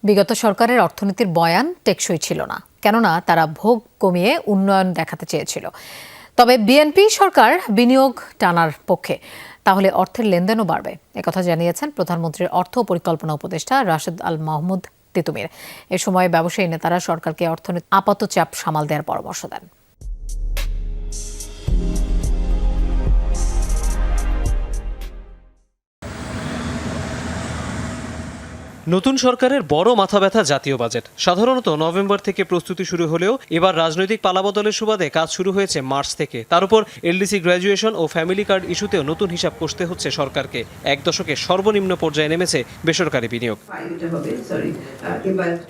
বিগত সরকারের অর্থনীতির বয়ান টেকসই ছিল না, কেননা তারা ভোগ কমিয়ে উন্নয়ন দেখাতে চেয়েছিল। তবে বিএনপি সরকার বিনিয়োগ টানার পক্ষে, তাহলে অর্থের লেনদেনও বাড়বে, একথা জানিয়েছেন প্রধানমন্ত্রীর অর্থ ও পরিকল্পনা উপদেষ্টা রাশেদ আল মাহমুদ তিতুমির। এ সময় ব্যবসায়ী নেতারা সরকারকে অর্থনীতি আপাত চাপ সামাল দেওয়ার পরামর্শ দেন। নতুন সরকারের বড় মাথা ব্যথা জাতীয় বাজেট। সাধারণত নভেম্বর থেকে প্রস্তুতি শুরু হলেও এবার রাজনৈতিক পালাবদলের সুবাদে কাজ শুরু হয়েছে মার্চ থেকে। তার উপর এলডিসি গ্র্যাজুয়েশন ও ফ্যামিলি কার্ড ইস্যুতেও নতুন হিসাব কষতে হচ্ছে সরকারকে। এক দশকে সর্বনিম্ন পর্যায়ে নেমেছে বেসরকারি বিনিয়োগ।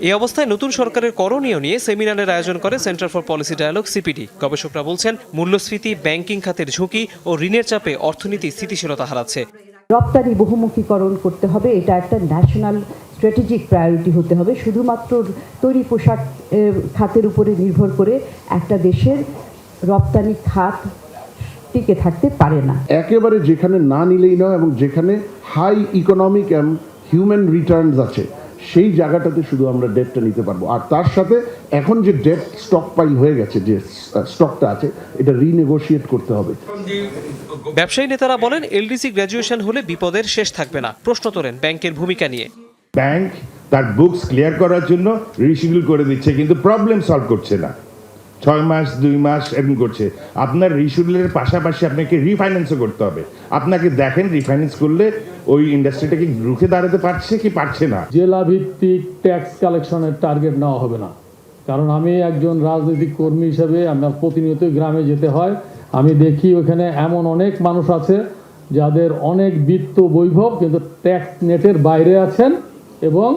এই অবস্থায় নতুন সরকারের করণীয় নিয়ে সেমিনারের আয়োজন করে centre for policy dialogue CPD. গবেষকরা বলছেন, মূল্যস্ফীতি, ব্যাংকিং খাতের ঝুঁকি ও ঋণের চাপে অর্থনীতি স্থিতিশীলতা হারাচ্ছে। রপ্তানি বহুমুখীকরণ করতে হবে, এটা একটা ন্যাশনাল স্ট্র্যাটেজিক প্রায়োরিটি হতে হবে। শুধুমাত্র তৈরি পোশাক খাতের উপরে নির্ভর করে একটা দেশের রপ্তানি খাত টিকে থাকতে পারে না। একেবারে যেখানে না নিলেই নয় এবং যেখানে high economic and human returns আছে সেই জায়গাটাতে শুধু আমরা ডেটটা নিতে পারবো। আর তার সাথে এখন যে ডেট স্টক পাইল হয়ে গেছে, যে স্টকটা আছে, এটা রিনেগোশিয়েট করতে হবে। ব্যবসায়ী নেতারা বলেন, এলডিসি গ্র্যাজুয়েশন হলে বিপদের শেষ থাকবে না। প্রশ্ন তোলেন ব্যাংকের ভূমিকা নিয়ে। ব্যাংক তার বুকস ক্লিয়ার করার জন্য রিশিডিউল করে দিচ্ছে, কিন্তু প্রবলেম সলভ করছে না। 6 মাস 2 মাস এরকম করছে। আপনার রিশিডিউলের পাশাপাশি আপনাকে রিফাইন্যান্সও করতে হবে। আপনাকে দেখেন রিফাইন্যান্স করলে ওই ইন্ডাস্ট্রিটাকে রুখে দাঁড়াতে পারছে কি পারছে না। জেলা ভিত্তিক ট্যাক্স কালেকশনের টার্গেট নেওয়া হবে না, কারণ আমি একজন রাজনৈতিক কর্মী হিসেবে আমার প্রতিনিয়ত গ্রামে যেতে হয়। আমি দেখি ওখানে এমন অনেক মানুষ আছে যাদের অনেক বিত্ত বৈভব, কিন্তু ট্যাক্স নেটের বাইরে আছেন এবং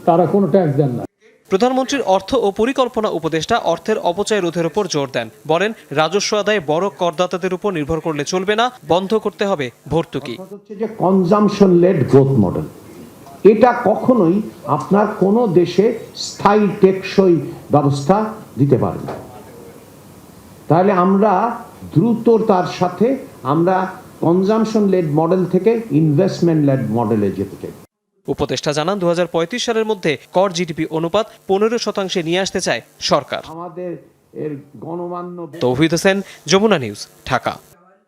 তারা কোনো ট্যাক্স দেন না। প্রধানমন্ত্রীর অর্থ ও পরিকল্পনা উপদেষ্টা অর্থের অপচয় রোধের উপর জোর দেন। বলেন, রাজস্ব আদায়ে বড় করদাতাদের উপর নির্ভর করলে চলবে না, বন্ধ করতে হবে ভর্তুকি। যে কনজাম্পশন লেড গ্রোথ মডেল, এটা কখনোই আপনার কোনো দেশে স্থায়ী টেকসই ব্যবস্থা দিতে পারে না। তাহলে আমরা দ্রুততার সাথে আমরা কনজাম্পশন লেড মডেল থেকে ইনভেস্টমেন্ট লেড মডেলে যেতে চাই। উপদেষ্টা জানান, 2035 সালের মধ্যে কর জিডিপি অনুপাত 15% নিয়ে আসতে চায় সরকার। আমাদের এর গণমান্য তৌহিদ হোসেন, যমুনা নিউজ, ঢাকা।